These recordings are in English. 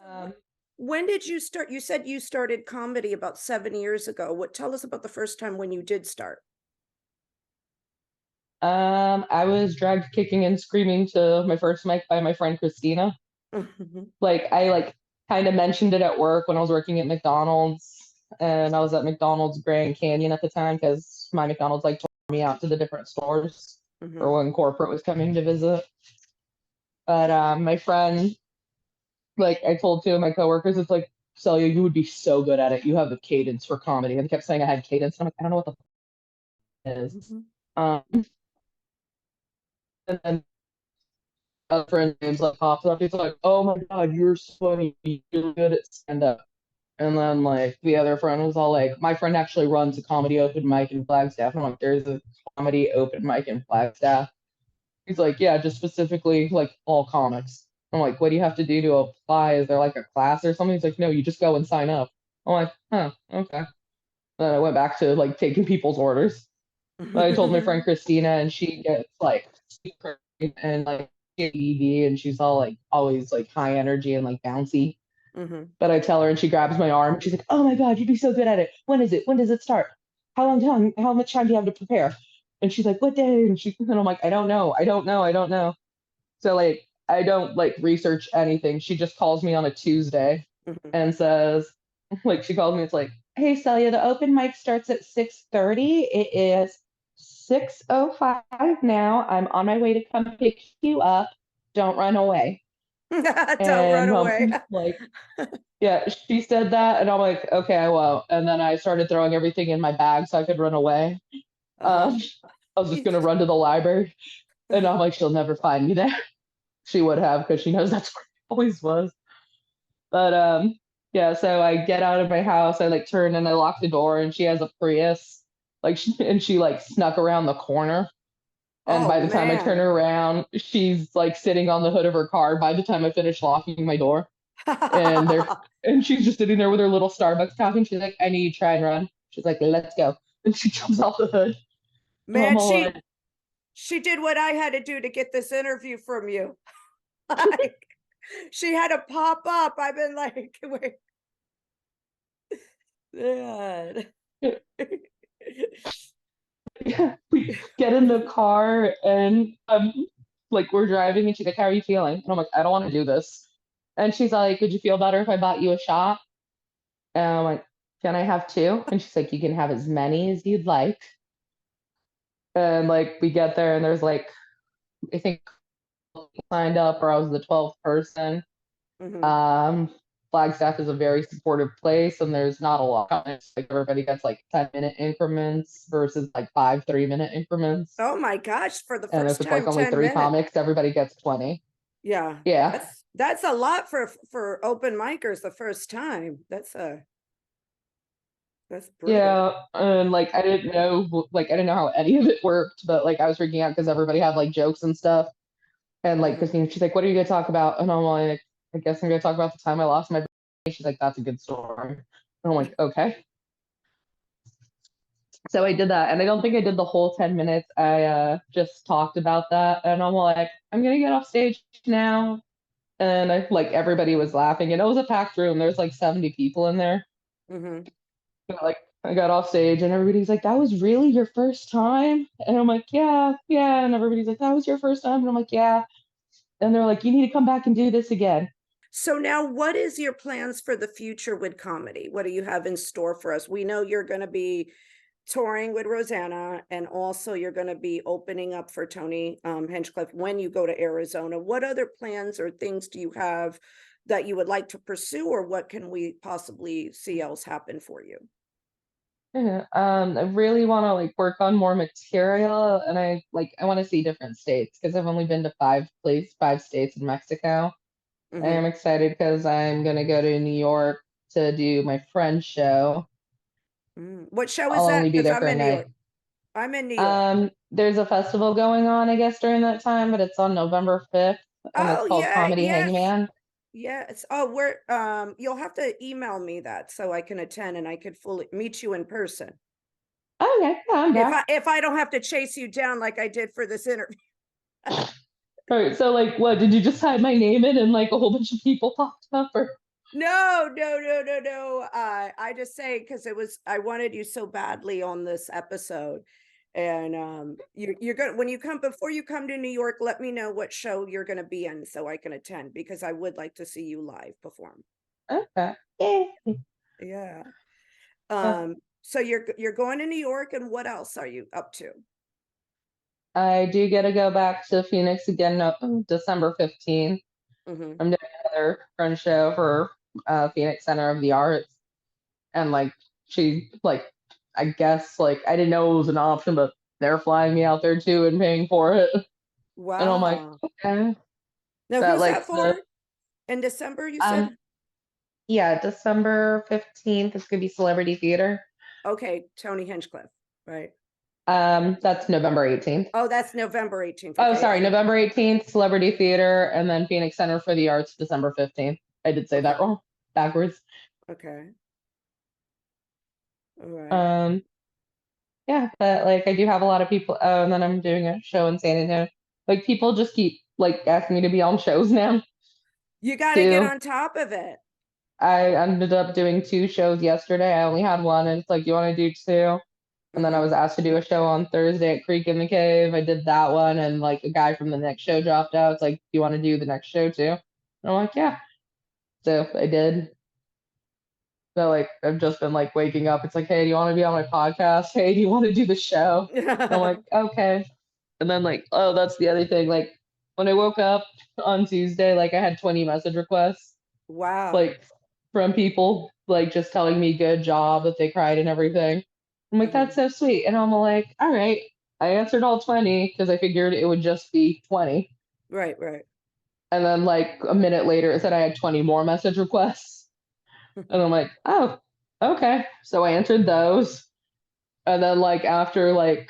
Um, When did you start? You said you started comedy about 7 years ago. Tell us about the first time when you did start. I was dragged kicking and screaming to my first mic by my friend Christina. Mhm. I kind of mentioned it at work when I was working at McDonald's, and I was at McDonald's Grand Canyon at the time because my McDonald's like took me out to the different stores Mhm. for when corporate was coming to visit. But my friend, like I told two of my coworkers, it's like, Celia, you would be so good at it. You have the cadence for comedy. And they kept saying I had cadence. And I'm like, I don't know what the f- is. Mhm. Um, and then a friend names like pops up. He's like, "Oh my God, you're so funny. You're good at stand up." And then like the other friend was all like, "My friend actually runs a comedy open mic in Flagstaff." And I'm like, "There's a comedy open mic in Flagstaff." He's like, "Yeah, just specifically like all comics." I'm like, "What do you have to do to apply? Is there like a class or something?" He's like, "No, you just go and sign up." I'm like, "Huh, okay." Then I went back to like taking people's orders. But I told my friend Christina, and she gets like super and like ADD, and she's all like always like high energy and like bouncy. Mhm. But I tell her, and she grabs my arm. She's like, "Oh my God, you'd be so good at it. When is it? When does it start? How long time? How much time do you have to prepare?" And she's like, "What day?" And I'm like, "I don't know. I don't know. I don't know." So like I don't like research anything. She just calls me on a Tuesday Mhm. and says, like she calls me, it's like, "Hey Celia, the open mic starts at 6:30. It is 6:05 now. I'm on my way to come pick you up. Don't run away." Don't run And away. like, yeah, she said that, and I'm like, okay, I won't. And then I started throwing everything in my bag so I could run away. Uh-huh. Um, I was just gonna run to the library, and I'm like, she'll never find me there. She would have because she knows that's where it always was. But yeah, so I get out of my house, I like turn and I lock the door, and she has a Prius, and she like snuck around the corner. And Oh, by the time I turn man. around, she's like sitting on the hood of her car by the time I finish locking my door. And they're and she's just sitting there with her little Starbucks coffee, and she's like, "I need to try and run." She's like, "Let's go." And she jumps off the hood. And I'm Man, all like, she did what I had to do to get this interview from you. Like, she had to pop up. I've been like, wait, God. we get in the car, and like we're driving, and she's like, "How are you feeling?" And I'm like, "I don't want to do this." And she's like, "Would you feel better if I bought you a shot?" And I'm like, "Can I have two?" And she's like, "You can have as many as you'd like." And like we get there, and there's like, I think signed up, or I was the 12th person. Mhm. Um, Flagstaff is a very supportive place, and there's not a lot of comments. Like everybody gets like 10-minute increments versus like 5 3-minute increments. Oh my gosh, for the And if first it's like time, only 10 three minutes. comics, everybody gets 20. Yeah, Yeah. that's a lot for open micers the first time. That's brutal. Yeah. And like I didn't know how any of it worked, but like I was freaking out because everybody had like jokes and stuff. And like Mhm. Christine, she's like, "What are you gonna talk about?" And I'm like, "I guess I'm gonna talk about the time I lost my brain." She's like, "That's a good story." And I'm like, "Okay." So I did that, and I don't think I did the whole 10 minutes. I just talked about that, and I'm like, "I'm gonna get off stage now." And I like everybody was laughing, and it was a packed room. There's like 70 people in there. Mhm. So, like I got off stage, and everybody's like, "That was really your first time?" And I'm like, "Yeah, yeah." And everybody's like, "That was your first time?" And I'm like, "Yeah." And they're like, "You need to come back and do this again." So now what is your plans for the future with comedy? What do you have in store for us? We know you're gonna be touring with Rosanna, and also you're gonna be opening up for Tony, Hinchcliffe when you go to Arizona. What other plans or things do you have that you would like to pursue, or what can we possibly see else happen for you? Yeah, I really want to like work on more material, and I want to see different states because I've only been to 5 states in Mexico. I am Mhm. excited because I'm gonna go to New York to do my friend's show. What show is I'll that? only be Because there I'm for a in New night. York. I'm in New York. There's a festival going on, I guess, during that time, but it's on November 5th, and it's Oh, called yeah, Comedy yes. Hangman. Yes. Oh, you'll have to email me that so I can attend and I could fully meet you in person. Okay, yeah, I'm If down. I don't have to chase you down like I did for this interview. All right, so like, what did you just type my name in and like a whole bunch of people popped up, or? No, no, no, no, no. I just say because I wanted you so badly on this episode. And you're gonna when you come before you come to New York, let me know what show you're gonna be in so I can attend because I would like to see you live perform. Okay. Yay. Yeah. Uh, So you're going to New York, and what else are you up to? I do get to go back to Phoenix again December 15th. Hmm. I'm doing another friend show for Phoenix Center of the Arts. And like she like I guess like I didn't know it was an option, but they're flying me out there too and paying for it. And I'm like, Wow. okay. Now, But who's like that the for? In December, you said? um yeah, December 15th is gonna be Celebrity Theater. Okay, Tony Hinchcliffe, right? That's November 18th. Oh, that's November 18th. Oh, Okay. sorry, November 18th, Celebrity Theater, and then Phoenix Center for the Arts, December 15th. I did say that Okay. wrong. Backwards. Okay. All right. Um, yeah, but like I do have a lot of people. Oh, and then I'm doing a show in San Antonio. Like people just keep like asking me to be on shows now You got to get too. on top of it. I ended up doing two shows yesterday. I only had one, and it's like, you want to do two? And then I Hmm. was asked to do a show on Thursday at Creek in the Cave. I did that one, and like a guy from the next show dropped out. It's like, do you want to do the next show too? And I'm like, yeah. So I did. So like I've just been like waking up. It's like, hey, do you want to be on my podcast? Hey, do you want to do the show? And I'm like, okay. And then like, oh, that's the other thing. Like when I woke up on Tuesday, like I had 20 message requests, Wow. like from people like just telling me good job that they cried and everything. I'm like, that's Hmm. so sweet. And I'm like, all right. I answered all 20 because I figured it would just be 20. Right, right. And then like a minute later it said I had 20 more message requests. And I'm like, oh, okay. So I answered those. And then like after like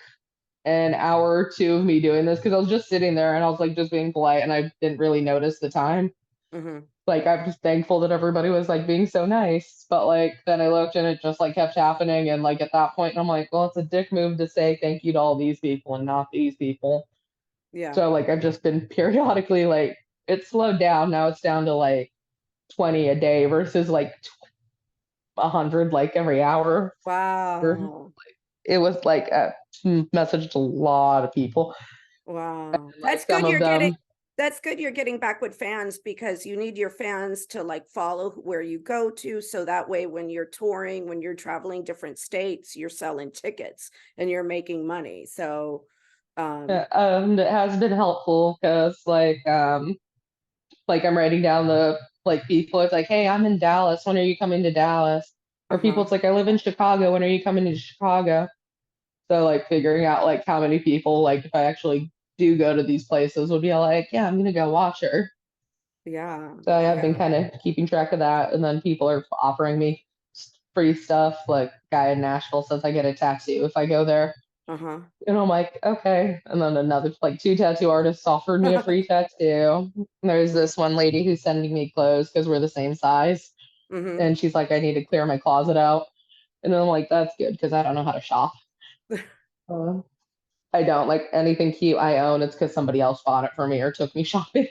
an hour or two of me doing this, because I was just sitting there and I was like just being polite and I didn't really notice the time. Hmm. Like I'm just thankful that everybody was like being so nice. But like then I looked and it just like kept happening. And like at that point I'm like, well, it's a dick move to say thank you to all these people and not these people. Yeah. So like I've just been periodically like it's slowed down. Now it's down to like 20 a day versus like 100 like every hour. Wow. It was like a message to a lot of people. Wow. Like some of them, That's good you're getting back with fans because you need your fans to like follow where you go to so that way when you're touring, when you're traveling different states, you're selling tickets and you're making money. So it has been helpful because like I'm writing down the like people. It's like, hey, I'm in Dallas. When are you coming to Dallas? Or people, uh-huh. it's like, I live in Chicago. When are you coming to Chicago? So like figuring out like how many people like if I actually do go to these places would be like, yeah, I'm gonna go watch her. Yeah. So I have been Yeah. kind of keeping track of that, and then people are offering me free stuff. Like guy in Nashville says I get a tattoo if I go there, Uh-huh. and I'm like, okay. And then another like two tattoo artists offered me a free tattoo. There's this one lady who's sending me clothes because we're the same size, Hmm. and she's like, I need to clear my closet out, and then I'm like, that's good because I don't know how to shop. Um, I don't like anything cute I own. It's because somebody else bought it for me or took me shopping.